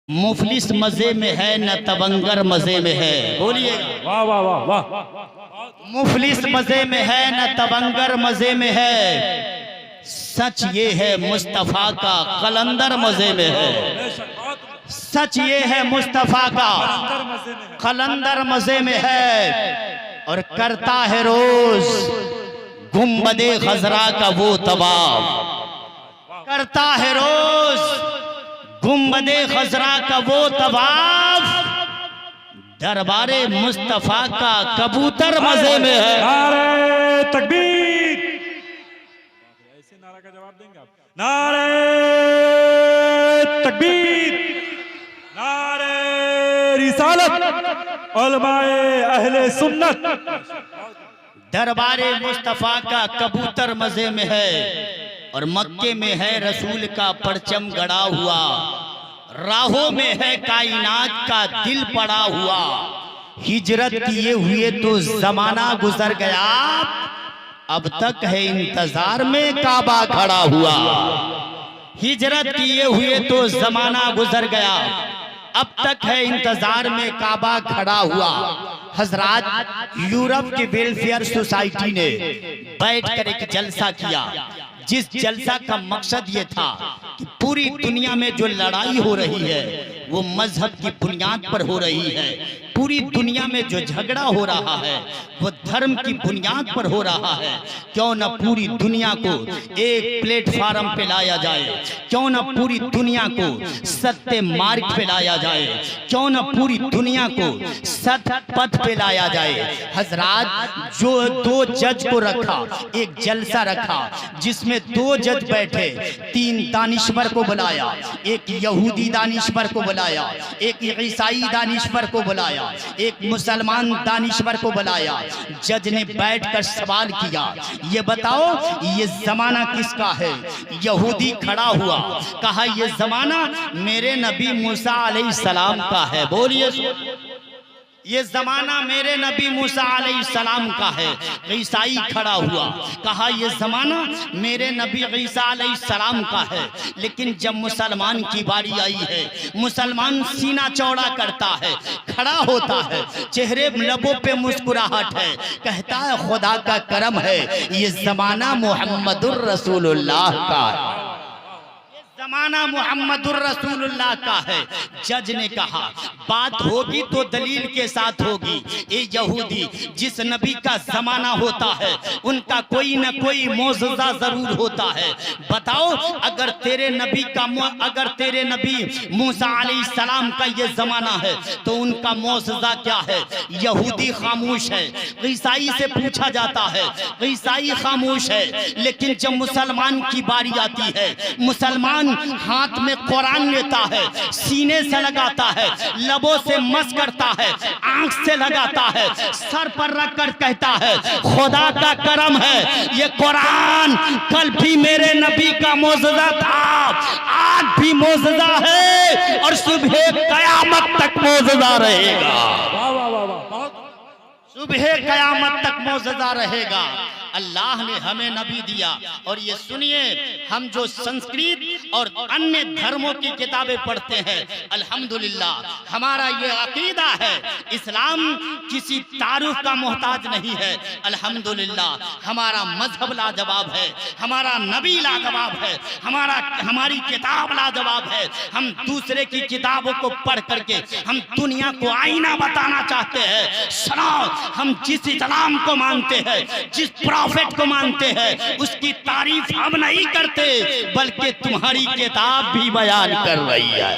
मुफलिस मजे में है न तवंगर मजे में है। बोलिएगा वाह वाह वाह वाह। मुफलिस मजे में है न तवंगर मजे में है। सच ये है मुस्तफा का कलंदर मजे में है। सच ये है मुस्तफा का कलंदर मजे में है। और करता है रोज गुंबदे खजरा का वो तवाफ। करता है रोज गुंबदे खजरा का वो तवाफ। दरबारे मुस्तफा का कबूतर मजे में है। नारे तकबीर, ऐसे नारा का जवाब देंगे आप। नारे तकबीर, नारे रिसालत, उलमाए अहले सुन्नत। दरबारे मुस्तफा का कबूतर मजे में है। और मक्के में है रसूल का परचम गड़ा हुआ। राहों में है कायनात का दिल पड़ा हुआ। हिजरत किए हुए तो जमाना गुजर गया, अब तक है इंतजार में काबा खड़ा हुआ। हिजरत किए हुए तो जमाना गुजर गया, अब तक है इंतजार में काबा खड़ा हुआ। हजरात, यूरोप की वेलफेयर सोसाइटी ने बैठकर एक जलसा किया, जिस जलसा का मकसद ये था कि पूरी दुनिया में जो लड़ाई हो रही है वो मजहब की बुनियाद पर हो रही है। पूरी दुनिया में जो झगड़ा हो रहा है वो धर्म की बुनियाद पर हो रहा है। क्यों न पूरी दुनिया को एक प्लेटफार्म पे लाया जाए, क्यों न पूरी दुनिया को सत्य मार्ग पे लाया जाए, क्यों न पूरी दुनिया को सत्य पथ पे लाया जाए। हजरात, जो दो जज को रखा, एक जलसा रखा जिसमें दो जज बैठे, तीन दानिश्वर को बुलाया, एक यहूदी दानिश्वर को बुलाया, एक ईसाई दानिश्वर को बुलाया, एक मुसलमान दानिश्वर को बुलाया। जज ने बैठकर सवाल किया, ये बताओ ये जमाना किसका है? यहूदी खड़ा हुआ, कहा ये जमाना मेरे नबी मूसा अलैहिस्सलाम का है। बोलिए, ये जमाना मेरे नबी मूसा अलैहिस्सलाम का है। ईसाई खड़ा हुआ, कहा ये जमाना मेरे नबी ईसा अलैहिस्सलाम का है। लेकिन जब मुसलमान की बारी आई है, मुसलमान सीना चौड़ा करता है, खड़ा होता है, चेहरे लबों पे मुस्कुराहट है, कहता है खुदा का करम है, ये जमाना मुहम्मदुर रसूलुल्लाह का है। जमाना मुहम्मदुर रसूलुल्लाह का है। जज ने कहा बात होगी तो दलील के साथ होगी। ये यहूदी, जिस नबी का जमाना होता है उनका कोई न कोई मौजज़ा जरूर होता है। बताओ, अगर तेरे नबी मूसा अलैहिस्सलाम का ये जमाना है तो उनका मौजज़ा क्या है? यहूदी खामोश है। ईसाई से पूछा जाता है, ईसाई खामोश है। लेकिन जब मुसलमान की बारी आती है, मुसलमान हाथ में कुरान लेता है, सीने से लगाता है, लबों से मस करता है, आंख से लगाता है, सर पर रखकर कहता है खुदा का करम है, ये कुरान कल भी मेरे नबी का मौजज़ा था, आज भी मौजज़ा है और सुबह कयामत तक मौजज़ा रहेगा। वाह वाह वाह वाह। सुबह कयामत तक मौजज़ा रहेगा। अल्लाह ने हमें नबी दिया। और ये सुनिए, हम जो संस्कृत और अन्य धर्मों की किताबें पढ़ते हैं, अल्हम्दुलिल्लाह हमारा ये अकीदा है, इस्लाम किसी तारुफ का मोहताज नहीं है। अल्हम्दुलिल्लाह हमारा मजहब लाजवाब है, हमारा नबी लाजवाब है, हमारी किताब लाजवाब है। हम दूसरे की किताबों को पढ़ करके हम दुनिया को आईना बताना चाहते हैं। सुनो, हम जिस इस्लाम को मानते हैं, जिस प्रॉफिट को मानते हैं, उसकी तारीफ हम नहीं करते, बल्कि तुम्हारी किताब भी बयान कर रही है।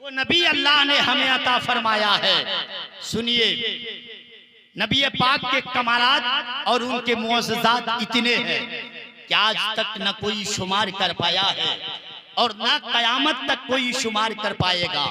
वो नबी अल्लाह ने हमें अता फरमाया है। सुनिए, नबी पाक के कमालात और उनके मुअज्जज़ात इतने हैं कि आज तक न कोई शुमार कर पाया है और न कयामत तक कोई शुमार कर पाएगा।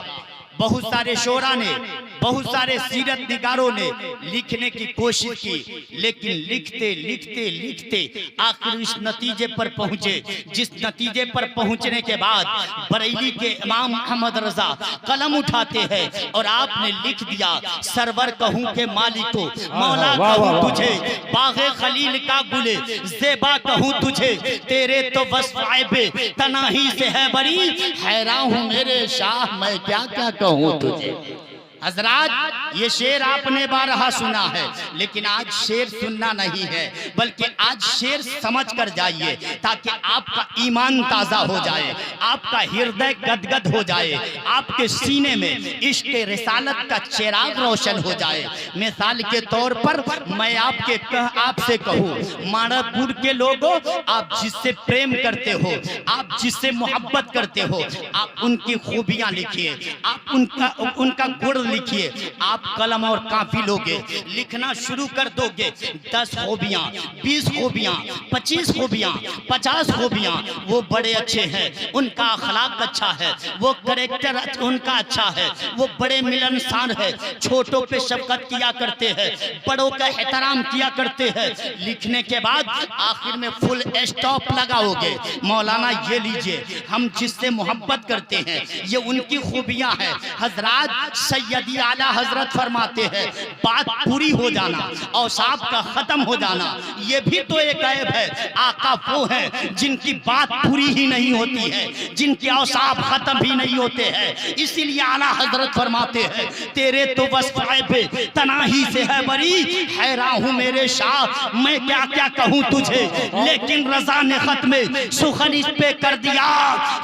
बहुत सारे शोरा ने बहुत सारे सीरत निगारों ने लिखने की कोशिश की, लेकिन लिखते लिखते लिखते आखिर इस नतीजे पर पहुंचे, जिस नतीजे पर पहुंचने के बाद बरेली के इमाम अहमद रजा कलम उठाते हैं और आपने लिख दिया, सरवर कहूं के मालिक को, मौला कहूं तुझे, बागे खलील का गुले ज़ेबा कहूं तुझे, तेरे तो वस्फ़ाइबे तनाही से है बरी, हैरान हूं मेरे शाह मैं क्या क्या कहूं तुझे। हजरात ये शेर आपने बारहा सुना है, लेकिन आज शेर सुनना नहीं है, बल्कि आज शेर समझ कर जाइए ताकि आपका ईमान ताज़ा हो जाए, आपका हृदय गदगद हो जाए, आपके सीने में इश्क रिसालत का चिराग रोशन हो जाए। मिसाल के तौर पर मैं आपसे कहूँ, मानवपुर के लोगों, आप जिससे प्रेम करते हो, आप जिससे मोहब्बत करते हो, आप उनकी खूबियाँ लिखिए, आप उनका गुण लिखिए। आप कलम और काफी लोगे, लिखना शुरू कर दोगे, 10 खूबियां, 20 खूबियां, 25 खूबियां, 50 खूबियां, वो बड़े अच्छे हैं, उनका अखलाक अच्छा है, वो कैरेक्टर उनका अच्छा है, वो बड़े मिलनसार है, छोटों पे शफकत किया करते हैं, बड़ों का एहतराम किया करते हैं। लिखने के बाद आखिर में फुल स्टॉप लगाओगे, मौलाना ये लीजिए, हम जिससे मोहब्बत करते हैं ये उनकी खूबियां हैं। हजरात सैयदी आला हजरत फरमाते हैं, बात पूरी हो जाना, औसाफ का खत्म हो जाना, ये भी तो एक ऐब है। आका वो है जिनकी बात पूरी ही नहीं होती है, जिनके औसाफ खत्म भी नहीं होते हैं, इसीलिए आला हजरत फरमाते हैं, तेरे तो वस्फ़ाइबे तनाही से है बरी, हैरान हूं मेरे शाह मैं क्या क्या कहूं तुझे, लेकिन रजा ने खत में सुखन इस पे कर दिया,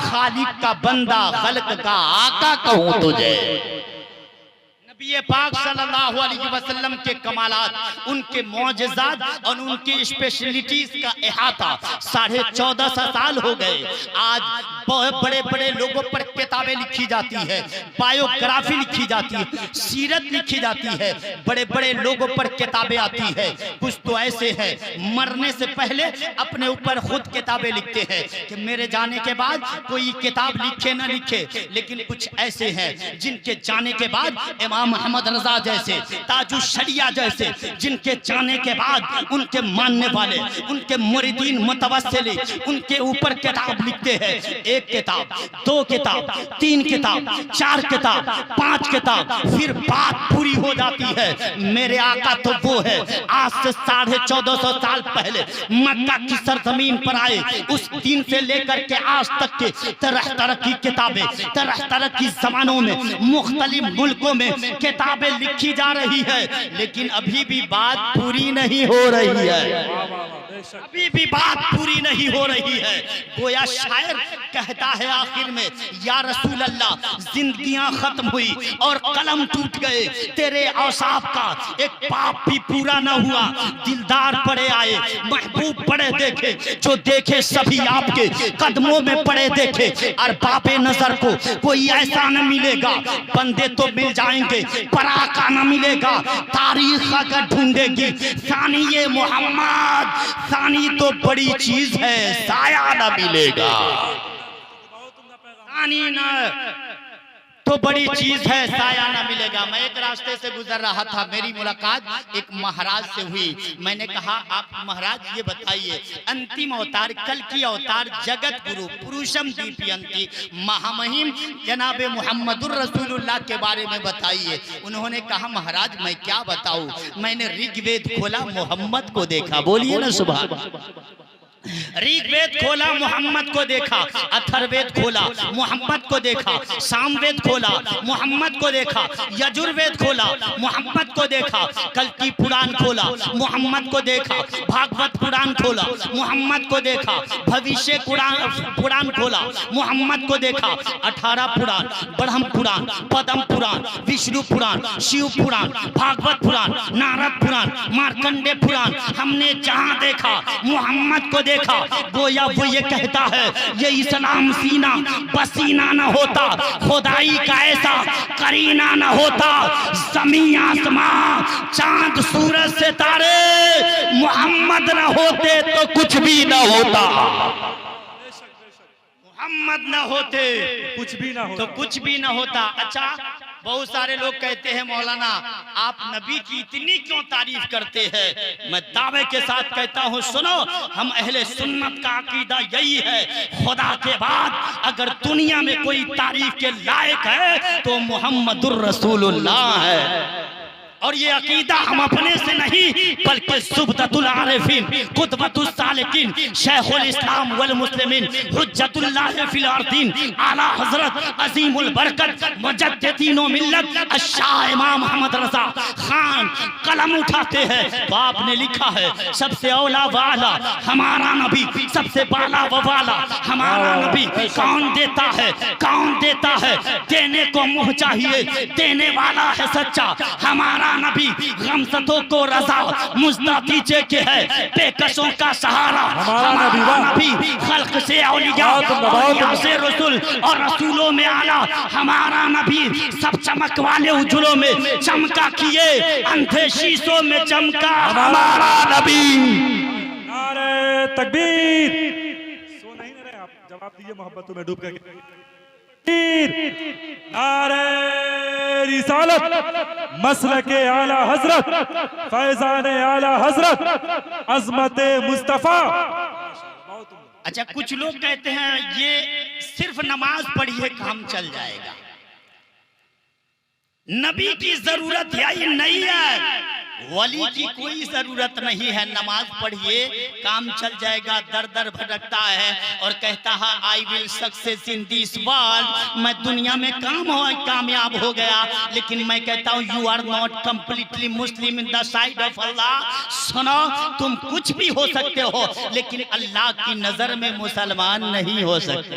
खालिक का बंदा खल्क का आका कहूं तुझे। नबी पाक सल्लल्लाहु अलैहि वसल्लम के कमालात, उनके मौजज़ात और उनकी स्पेशलिटीज का इहाता 1450 साल हो गए। आज बहुत बड़े बड़े लोगों पर किताबें लिखी जाती है, बायोग्राफी लिखी जाती है, सीरत लिखी जाती है, बड़े बड़े लोगों पर किताबें आती है। कुछ तो ऐसे हैं मरने से पहले अपने ऊपर खुद किताबें लिखते हैं कि मेरे जाने के बाद कोई किताब लिखे ना लिखे, लेकिन कुछ ऐसे हैं जिनके जाने के बाद इमाम मोहम्मद रजा जैसे, ताजुश शरिया जैसे, जिनके जाने के बाद उनके मानने वाले, उनके मुरीदीन मुतवस्सिल उनके ऊपर किताब लिखते हैं। एक किताब, 2 किताब, 3 किताब, 4 किताब, 5 किताब, फिर बात पूरी हो जाती है। मेरे आका तो वो है, आज से 1450 साल पहले मक्का की सरजमीन पर आए, उस दिन से लेकर के आज तक के तरह तरह की किताबें, तरह तरह की जमानों में मुख्तलिफ मुल्कों में किताबें लिखी जा रही है, लेकिन अभी भी बात पूरी नहीं हो रही है, अभी भी बात पूरी नहीं हो रही है। गोया शायर कहता है आखिर में, या रसूल अल्लाह जिंदगियां खत्म हुई और कलम टूट गए, तेरे औसाफ का एक पाप भी पूरा न हुआ। दिलदार पड़े आए, महबूब पड़े देखे, जो देखे सभी आपके कदमों में पड़े देखे, और बाबे नजर को कोई ऐसा न मिलेगा, बंदे तो मिल जाएंगे पराका न मिलेगा, तारीख अगर ढूंढेगी सानी ये मोहम्मद, सानी तो बड़ी चीज है, साया न मिलेगा, सानी न तो बड़ी चीज है, साया ना मिलेगा। मैं एक रास्ते से गुजर रहा था, मेरी मुलाकात एक महाराज से हुई। मैंने कहा, आप महाराज ये बताइए, अंतिम अवतार, कल की अवतार, जगत गुरु पुरुषम दीप्यंती महामहिम जनाब मुहम्मदुर रसूलुल्लाह के बारे में बताइए। उन्होंने कहा, महाराज मैं क्या बताऊं, मैंने ऋग्वेद खोला, मोहम्मद को देखा। बोलिए ना सुभान। ऋग्वेद खोला, मोहम्मद को देखा, अथर्ववेद खोला, मोहम्मद को देखा, सामवेद खोला, मोहम्मद को देखा, यजुर्वेद खोला, मोहम्मद को देखा, कल्कि पुराण खोला, मोहम्मद को देखा, भागवत पुराण खोला, मोहम्मद को देखा, भविष्य पुराण खोला, मोहम्मद को देखा, 18 पुराण, ब्रह्म पुराण, पद्म पुराण, विष्णु पुराण, शिव पुराण, भागवत पुराण, नारद पुराण, मार्कंडे पुराण, हमने जहां देखा मोहम्मद को देखा। गोया वो ये कहता है, ये इस्लाम सीना पसीना न होता, खुदाई का ऐसा करीना न होता, ज़मीन आसमां चांद सूरज सितारे मोहम्मद न होते तो कुछ भी न होता, मोहम्मद न होते कुछ भी ना होता, तो कुछ भी न होता। अच्छा, बहुत सारे लोग कहते हैं मौलाना आप नबी की इतनी क्यों तारीफ करते हैं। मैं दावे के साथ कहता हूं, सुनो, हम अहले सुन्नत का अकीदा यही है, खुदा के बाद अगर दुनिया में कोई तारीफ के लायक है तो मोहम्मदुर रसूलुल्लाह है। और ये अकीदा हम अपने से नहीं बल्कि सुबदतुल आरिफीन, कुतबतुस सालिकीन, शेखुल इस्लाम वल मुस्लिमीन, हुज्जतुल्लाह फिल अर्दीन, आला हजरत अजीमुल बरकत मुजद्दिदीन व मिल्लत शाह इमाम मोहम्मद रजा खान कलम उठाते हैं तो आपने लिखा है सबसे औला वाला हमारा नबी, सबसे बाला व वाला हमारा नबी। कौन देता है, कौन देता है, देने को मुंह चाहिए, देने वाला है सच्चा हमारा नबी। गमसतों को रजा मुजदा दीजे के है, बेकसों का सहारा हमारा नबी। खल्क से औलिया, औलिया से रसूल और रसूलों में आला हमारा नबी। सब चमक वाले उजलों में चमका किए, अंधे शीशों में चमका हमारा नबी। नारे तकबीर। सो नहीं ना रहे आप, जवाब दीजिए मोहब्बतों में डूब करके। नारे रिसालत, मसलके आला हजरत, फैजान आला हजरत, अजमत मुस्तफा। अच्छा, कुछ लोग कहते हैं ये सिर्फ नमाज पढ़िए काम चल जाएगा, नबी की जरूरत है नहीं है, वली की कोई जरूरत नहीं है, नमाज पढ़िए काम चल जाएगा। दर दर भटकता है और कहता है I will success in this world, मैं दुनिया में कामयाब हो गया। लेकिन मैं कहता हूँ you are not completely Muslim in the side of Allah. सुनो, तुम कुछ भी हो सकते हो लेकिन अल्लाह की नजर में मुसलमान नहीं हो सकते।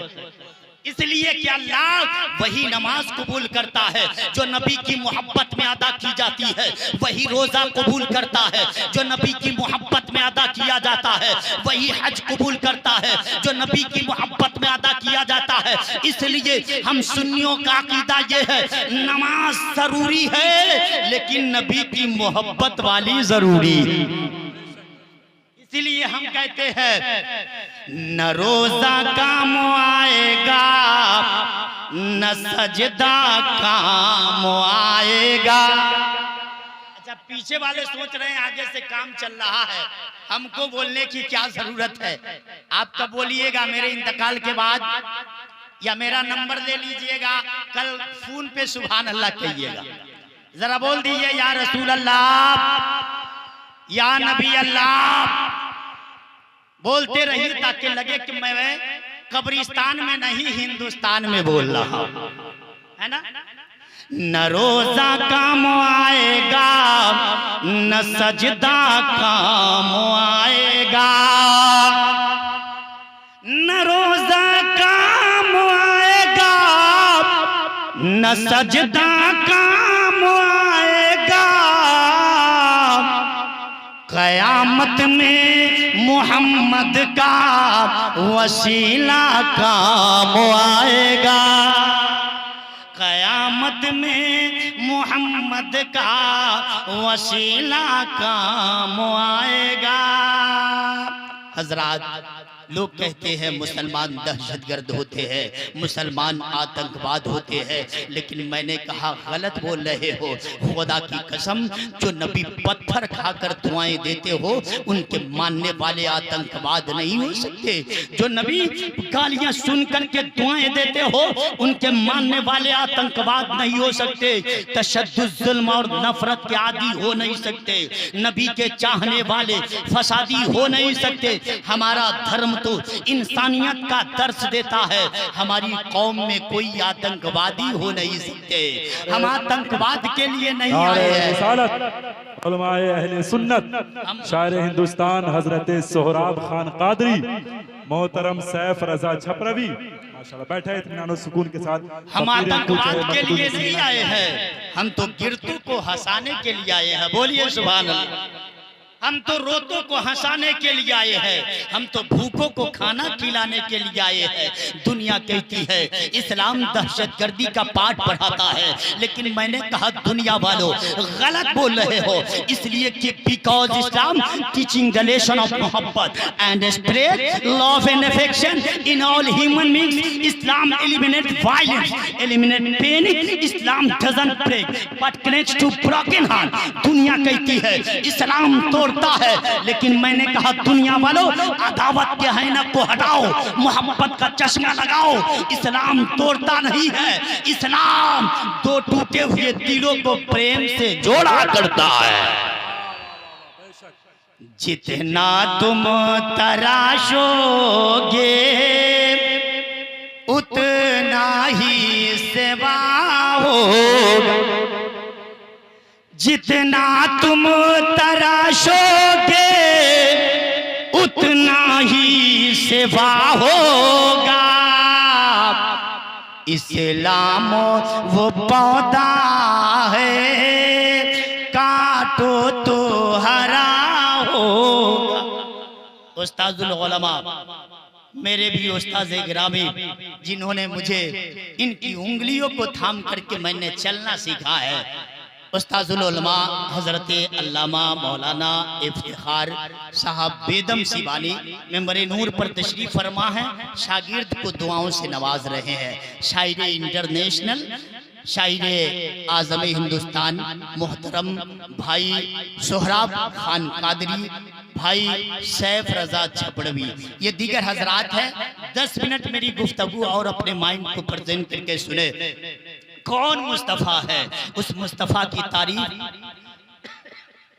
इसलिए कि अल्लाह वही नमाज कबूल करता है जो नबी की मोहब्बत में अदा की जाती है, वही रोजा कबूल करता है जो नबी की मोहब्बत में अदा किया जाता है, वही हज कबूल करता है जो नबी की मोहब्बत में अदा किया जाता है। इसलिए हम सुन्नियों का अकीदा ये है, नमाज जरूरी है लेकिन नबी की मोहब्बत वाली जरूरी। इसीलिए हम कहते हैं न रोजा काम आएगा न सजदा काम आएगा। अच्छा, पीछे वाले सोच रहे हैं आगे से काम चल रहा है, हमको बोलने की क्या जरूरत है। आप कब बोलिएगा मेरे इंतकाल के बाद, या मेरा नंबर ले लीजिएगा, कल फोन पे सुभान अल्लाह कहिएगा, जरा बोल दीजिए या रसूल अल्लाह या नबी अल्लाह, बोलते रहिए ताकि लगे कि मैं कब्रिस्तान में नहीं हिंदुस्तान में बोल रहा हूं, है ना। न रोजा काम आएगा न सजदा काम आएगा, न रोजा काम आएगा न सजदा काम आएगा। कयामत में मोहम्मद का वसीला काम आएगा, कयामत में मोहम्मद का वसीला काम आएगा। हजरात, लोग कहते हैं मुसलमान दहशतगर्द होते हैं, मुसलमान आतंकवाद होते हैं, लेकिन मैंने कहा गलत बोल रहे हो। खुदा की कसम, जो नबी पत्थर खाकर दुआएं देते हो उनके मानने वाले आतंकवाद नहीं हो सकते। जो नबी गालियां सुन करके दुआएं देते हो उनके मानने वाले आतंकवाद नहीं हो सकते। तशद्दुद, जुल्म और नफरत के आदी हो नहीं सकते। नबी के चाहने वाले फसादी हो नहीं सकते। हमारा धर्म तो इंसानियत का दर्श देता है, हमारी कौम में कोई आतंकवादी हो नहीं सकते। हम आतंकवाद के लिए नहीं आए हैं। उलमाए अहले सुन्नत, शायर हिंदुस्तान हजरत सोहराब खान कादरी, मोहतरम सैफ रजा छपरवी, माशाल्लाह बैठे इत्मीनान और सुकून के साथ। हम आतंकवाद के लिए नहीं आए हैं, हम तो गिरतू को हंसाने के लिए आए हैं। बोलिए सुभान अल्लाह। हम तो रोतों को हंसाने के लिए आए हैं, हम तो भूखों को खाना खिलाने के लिए आए हैं। दुनिया कहती है इस्लाम दहशतगर्दी का पाठ पढ़ाता है, लेकिन मैंने कहा दुनिया वालों गलत बोल रहे हो, इसलिए कि because Islam teaching the lesson of मोहब्बत and spread love and affection in all human beings. Islam eliminate violence, eliminate pain. Islam doesn't break but connects to broken heart. दुनिया कहती है इस्लाम तोड़ता है, लेकिन मैंने कहा दुनिया वालों अदावत के हैना को हटाओ, मोहब्बत का चश्मा लगाओ। इस्लाम तोड़ता नहीं है, इस्लाम दो टूटे हुए दिलों को प्रेम से जोड़ा करता है। जितना तुम तराशोगे उतना ही सेवा होगा, जितना तुम तराशोगे उतना ही सेवा होगा। इस्लाम वो पौधा है काटो तो हरा होगा। उस्ताजुल उलमा, मेरे भी उस्ताद गिरामी, जिन्होंने मुझे इनकी उंगलियों को थाम करके मैंने चलना सीखा है, उस्ताजुल उलमा हजरत अल्लामा मौलाना इफ्तिखार साहब बेदम सिवानी मेंबर नूर पर तशरीफ फरमा है। शागिर्द को दुआओं से नवाज रहे हैं। शायर इंटरनेशनल, शायर आज़म हिंदुस्तान मोहतरम भाई सोहराब खान कादरी, भाई सैफ रजा छपड़वी, ये दीगर हजरात हैं। 10 मिनट मेरी गुफ्तगू और अपने माइंड को प्रेजेंट करके सुने। कौन मुस्तफ़ा है? उस मुस्तफ़ा की तारीफ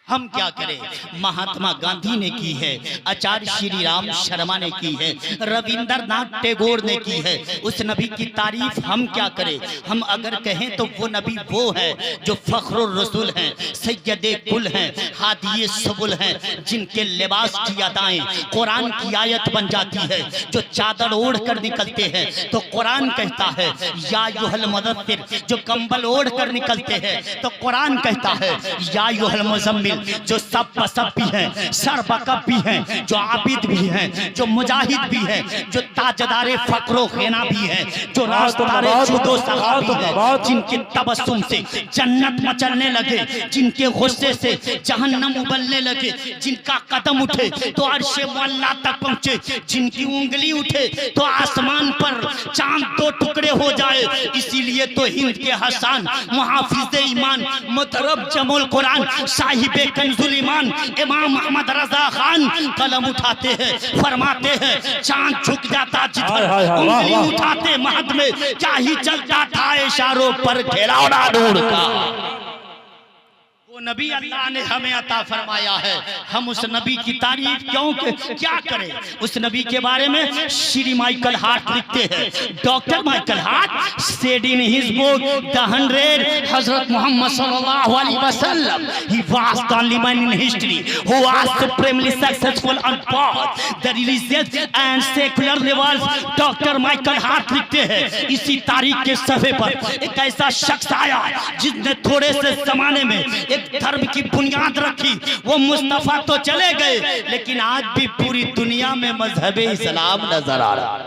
हम क्या करें? महात्मा गांधी ने की है, आचार्य श्री राम शर्मा ने की है, रविंद्रनाथ टैगोर ने की है। उस नबी की तारीफ हम क्या करें? हम अगर कहें तो वो नबी वो है जो फख्रुर रसूल हैं, सैयदे कुल हैं, हादिये सबुल हैं, जिनके लिबास की अदाएं कुरान की आयत बन जाती है। जो चादर ओढ़ कर निकलते हैं तो कुरान कहता है या युहल मुदत्तिर, जो कंबल ओढ़ कर निकलते हैं तो कुरान कहता है या युहल मुज़म्मिल, जो सब सब भी हैं, सर बकब भी हैं, जो आबिद भी हैं, जो मुजाहिद भी हैं, जो ताजदारे फक्रो खेना भी हैं, जो रास्तारे जुदो सहा भी हैं, जिनके तबस्सुम से जन्नत मचलने लगे, जिनके गुस्से से जहन्नम उबलने लगे, जिनका कदम उठे तो अर्शे मुअल्ला तक पहुंचे, जिनकी उंगली उठे तो आसमान पर चांद 2 टुकड़े हो जाए। इसीलिए तो हिंद के हसन मुहाफिज ईमान मुतरब जमुल कुरान साहिब कंजुल ईमान इमाम अहमद रजा खान कलम उठाते हैं, फरमाते हैं चांद झुक जाता जिधर उंगली उठाते महद में क्या ही चलता था इशारों पर खिलौना नूर का। वो नबी अल्लाह ने हमें अता फरमाया है, हम उस नबी की तारीफ क्यों क्या करें? उस नबी के बारे में श्री माइकल हार्ट लिखते हैं, doctor Michael Hart said in his book The 100 Hazrat Muhammad sallallahu alaihi wasallam, he was the only man in history who was supremely successful on both the religious and secular levels। Doctor Michael Hart लिखते हैं इसी तारीख के सफ़े पर एक ऐसा शख्स आया जिसने थोड़े से जमाने में एक धर्म की बुनियाद रखी। वो मुस्तफा तो चले गए, लेकिन आज भी पूरी दुनिया में मजहब इस्लाम नजर आ रहा है।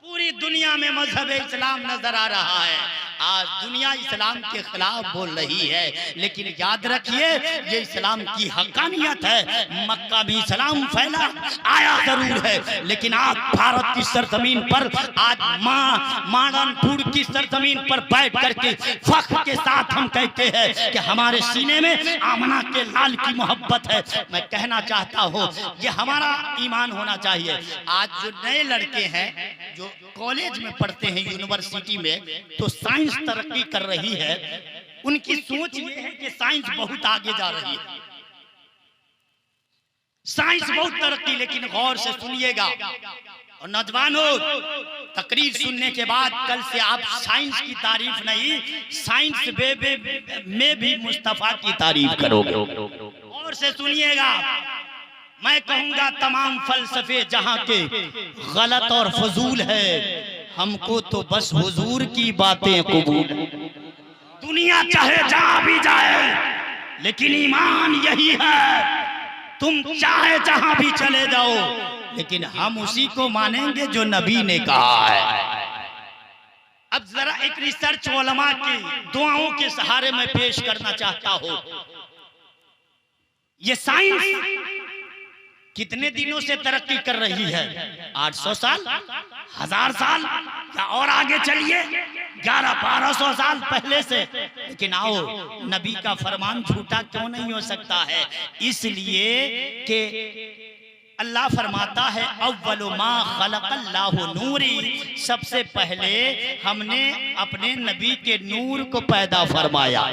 पूरी दुनिया में मजहब इस्लाम नजर आ रहा है। आज दुनिया इस्लाम के खिलाफ बोल रही है, लेकिन याद रखिए ये इस्लाम की हक्कानियत है। मक्का भी इस्लाम फैला आया जरूर है, लेकिन आज भारत की सरजमीन पर, आज माननपुर की सरजमीन पर बैठ करके फख्र के साथ हम कहते हैं कि हमारे सीने में आमना के लाल की मोहब्बत है। मैं कहना चाहता हूँ ये हमारा ईमान होना चाहिए। आज जो नए लड़के हैं जो कॉलेज में पढ़ते हैं, यूनिवर्सिटी में, तो साइंस तरक्की कर रही है। उनकी सोच ये है कि साइंस बहुत आगे जा रही है, साइंस बहुत तरक्की। लेकिन गौर से सुनिएगा और नौजवानों, तकरीर सुनने के बाद कल से आप साइंस की तारीफ नहीं, साइंस में भी मुस्तफा की तारीफ करोगे। गौर से सुनिएगा, मैं कहूंगा तमाम फलसफे जहां के गलत और फजूल है, हमको तो बस हुजूर की बातें कबूल। दुनिया चाहे जहां भी जाए, लेकिन ईमान यही है तुम चाहे जहां भी चले जाओ, लेकिन हम उसी को मानेंगे जो नबी ने कहा है। अब जरा एक रिसर्च उलमा की दुआओं के सहारे में पेश करना चाहता हूं। ये साइंस कितने दिनों से तरक्की कर रही है? 800 साल, 1000 साल, या और आगे चलिए 1100-1200 साल पहले से। लेकिन आओ, नबी का फरमान झूठा क्यों नहीं हो सकता है? इसलिए कि अल्लाह फरमाता है अव्वलु मा खलक़ल्लाहु नूरी, सबसे पहले हमने अपने नबी के नूर को पैदा फरमाया।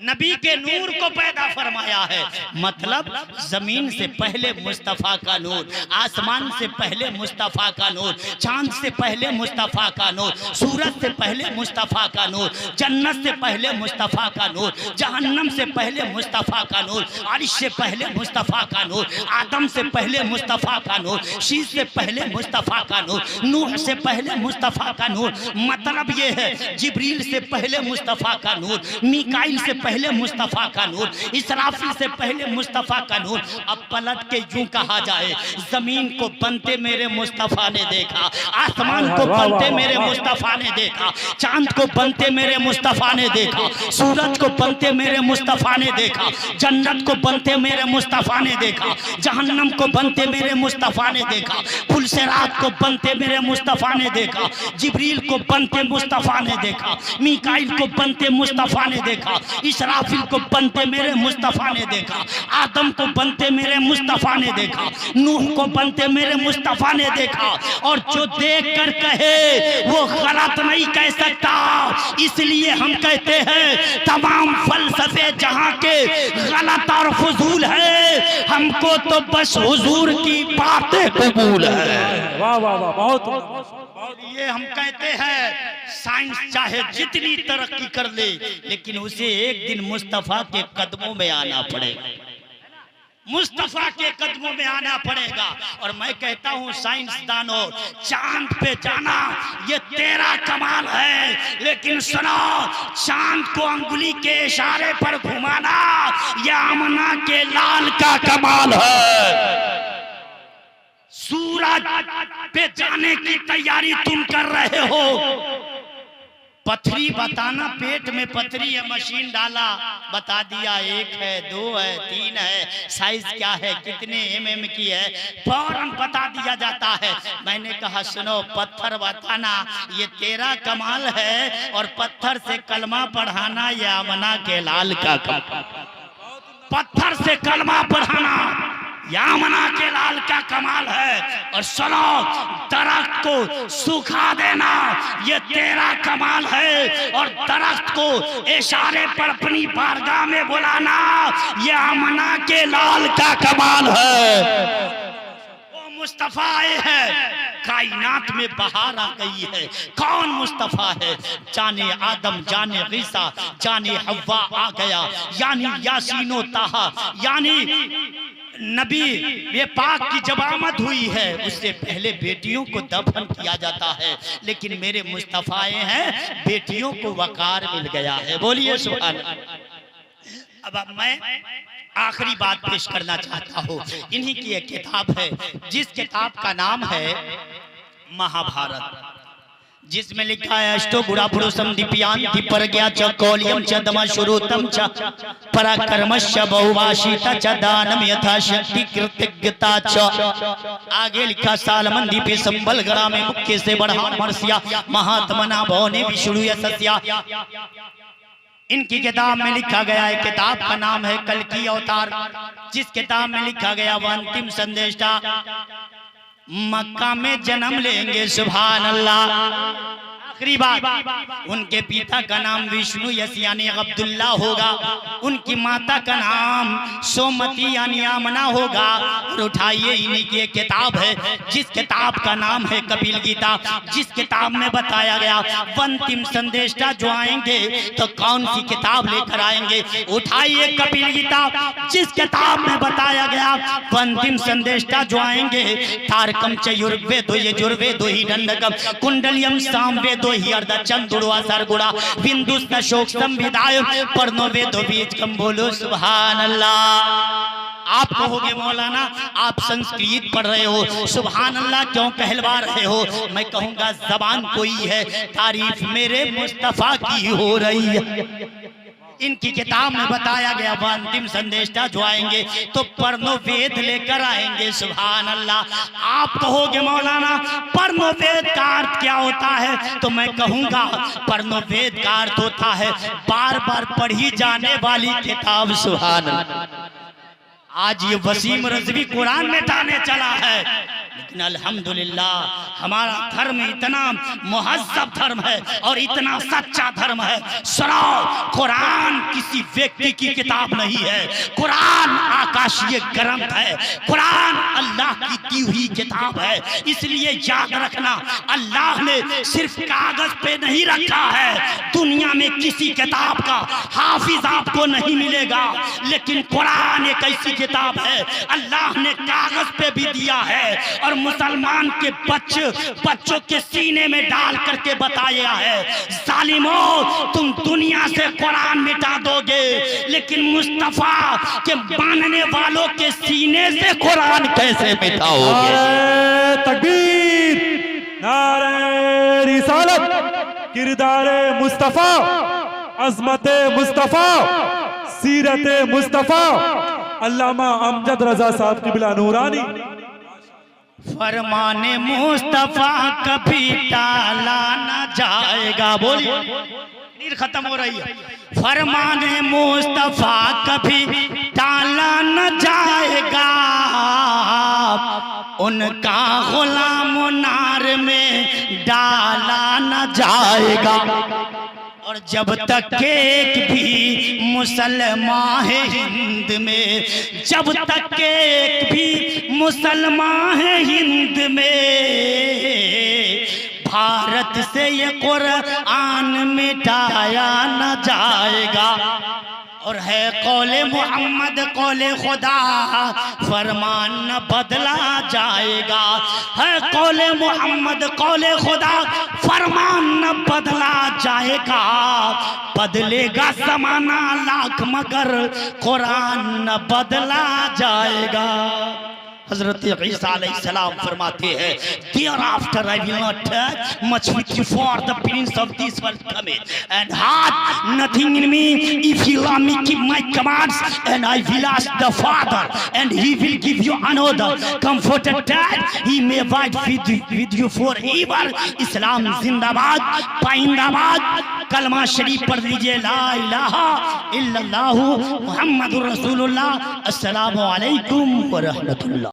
नबी के नूर को पैदा फरमाया है, मतलब जमीन से पहले मुस्तफा का नूर, आसमान से पहले मुस्तफा का नूर, चांद से पहले मुस्तफा का नूर, सूरज से पहले मुस्तफा का नूर, जन्नत से पहले मुस्तफा का नूर, जहन्नम से पहले मुस्तफा का नूर, अर्श से पहले मुस्तफा का नूर, आदम से पहले मुस्तफा का नूर, शीश से पहले मुस्तफा का नूर, नूह से पहले मुस्तफा का नूर। मतलब ये है जिब्रील से पहले मुस्तफा का नूर, मीकाइल से पहले मुस्तफा का नूर, इसराफिल से पहले मुस्तफा का नूर। अब पलट के यूं कहा जाए, जमीन को बनते मेरे मुस्तफा ने देखा, आसमान को बनते मेरे मुस्तफा ने देखा, चांद को बनते मेरे मुस्तफा ने देखा, सूरज को बनते मेरे मुस्तफा ने देखा, जन्नत को बनते मेरे मुस्तफा ने देखा, जहन्नम को बनते मेरे मुस्तफा ने देखा, फुलसिरात को बनते मेरे मुस्तफा ने देखा, जिब्रील को बनते मुस्तफा ने देखा, मीकाइल को बनते मुस्तफा ने देखा, इसराफिल को बनते मेरे मुस्तफा ने देखा, आदम को बनते मेरे मुस्तफा ने देखा, नूह को बनते मेरे मुस्तफा ने देखा। और जो देख कर कहे वो गलत नहीं कह सकता, इसलिए हम कहते हैं तमाम फलसफे जहां के गलत और फजूल है, हमको तो बस हुजूर की बातें कबूल है। वाह वाह वाह, बहुत ये हम कहते हैं साइंस चाहे जितनी तरक्की कर ले, लेकिन उसे एक दिन मुस्तफा के कदमों में आना पड़ेगा, मुस्तफा के कदमों में आना पड़ेगा। और मैं कहता हूँ साइंसदानों, चांद पे जाना ये तेरा कमाल है, लेकिन सुनो, चांद को अंगुली के इशारे पर घुमाना ये आमना के लाल का कमाल है। सूरज पे जाने की तैयारी तुम कर रहे हो, पथरी बताना, पेट में पथरी है, मशीन डाला, बता दिया 1 है, 2 है, 3 है, साइज क्या है, कितने mm की है, फौरन बता दिया जाता है। मैंने कहा सुनो, पत्थर बताना ये तेरा कमाल है, और पत्थर से कलमा पढ़ाना ये आमना के लाल का कमाल। पत्थर से कलमा पढ़ाना यामना के लाल का कमाल है, और सुनो, दरख्त को सुखा देना ये तेरा कमाल है, और दरख्त को इशारे पर अपनी बारगाह में बुलाना ये आमना के लाल का कमाल है। वो मुस्तफा आए हैं, कायनात में बहार आ गई है। कौन मुस्तफा है? जाने आदम, जाने ईसा, जाने हव्वा आ गया, यानी यासीनो ताहा, यानी नबी ये पाक की जब आमद हुई है, उससे पहले बेटियों को दफन किया जाता है, लेकिन मेरे मुस्तफा हैं, बेटियों को वकार मिल गया है। बोलिए सुभान अल्लाह। अब मैं आखिरी बात पेश करना चाहता हूँ। इन्हीं की एक किताब है, जिस किताब का नाम है महाभारत, जिसमें लिखा है अष्टो गुणा पुरुषम दिव्यांति परज्ञा च कौल्यम च दमश्रुतम च पराक्रमश्च बहुभाषिता च दानम यथाशक्ति कृतज्ञता च। आगे लिखा सालमन दीपे संबल गड़ा में मुख्य से बढ़ा मर्सिया महात्मना भवने विष्णु यशस्या। इनकी किताब में लिखा गया है, किताब का नाम है कल की अवतार। जिस किताब में लिखा गया वह अंतिम संदेशा मक्का में जन्म लेंगे, सुभान अल्लाह। आखिरी बात, उनके पिता का नाम विष्णु यश यानी अब्दुल्ला होगा, उनकी माता का नाम सोमती यानी आमना होगा। और उठाइए, इन्हीं की एक किताब है जिस किताब का नाम है कपिल गीता, जिस किताब में बताया गया अंतिम संदेशा जो आएंगे तो कौन सी किताब लेकर आएंगे। उठाइए कपिल गीता, जिस किताब में बताया गया अंतिम संदेशा जो आएंगे, तारकम चयुर्वेदो यजुर्वेदो ही दंडकम कुंडलियम सामवेदो ही अर्ध चंदुड़वा सरगुड़ा बिंदुस्न शोक संविदाय परनो वेदो बीज कम। बोलो सुभान अल्लाह। आप कहोगे मौलाना आप संस्कृत पढ़ रहे हो, सुभान अल्लाह क्यों कहलवा रहे हो? मैं कहूंगा जबान कोई है, तारीफ मेरे मुस्तफा की हो रही है। इनकी किताब में बताया गया वो अंतिम संदेशता जो आएंगे तो पर्नो वेद लेकर आएंगे। सुभान अल्लाह। आप कहोगे मौलाना पर्नो वेद का अर्थ क्या होता है? तो मैं कहूंगा पर्नो वेद का अर्थ होता है बार बार पढ़ी जाने वाली किताब। सुभान अल्लाह। आज ये वसीम रज़वी कुरान मिटाने चला है, लेकिन अल्हम्दुलिल्लाह हमारा धर्म इतना मुहज़्ज़ब धर्म है और इतना सच्चा धर्म है। सुनो, कुरान किसी व्यक्ति की किताब नहीं है, कुरान आकाशीय ग्रंथ है, कुरान अल्लाह की दी हुई किताब है। इसलिए याद रखना, अल्लाह ने सिर्फ कागज पे नहीं रखा है, दुनिया में किसी किताब का हाफिज आपको नहीं मिलेगा, लेकिन कुरान एक ऐसी किताब है अल्लाह ने कागज पे भी दिया है और मुसलमान के बच्चों के सीने में डाल करके बताया है, जालिमों तुम दुनिया से कुरान मिटा दोगे लेकिन मुस्तफा के मानने वालों के सीने से कुरान कैसे मिटाओगे? नारे तकबीर, नारे रिसालत, किरदारे मुस्तफा, अज़मते मुस्तफा, सीरते मुस्तफा, अल्लामा अमजद रजा साहब की बिला नूरानी। फरमाने मुस्तफा कभी टाला न जाएगा। बोलिए, नीर खत्म हो रही है। फरमाने मुस्तफा कभी टाला न जाएगा, उनका गुलाम नार में डाला न जाएगा। और जब तक एक भी मुसलमान है हिंद में, जब तक एक भी मुसलमान है हिंद में, भारत से ये कुरान मिटाया न जाएगा। और है कौले मोहम्मद कौले खुदा, फरमान न बदला जाएगा। है कौले मोहम्मद कौले खुदा, फरमान न बदला जाएगा। बदलेगा जमाना लाख मगर कुरान न बदला जाएगा। हजरत ईसा अलैहिस्सलाम फरमाते हैं, Thereafter I will not touch much with you, for the prince of this world coming, and hath nothing in me. If you love me, keep my commands, and I will ask the Father, and He will give you another comforter that He may abide with you forever. इस्लाम जिंदाबाद, पाइंदाबाद। कलमा शरीफ पढ़ लीजिए, ला इलाहा इल्लल्लाहु मुहम्मदुर रसूलुल्लाह। अस्सलामु अलैकुम व रहमतुल्लाह।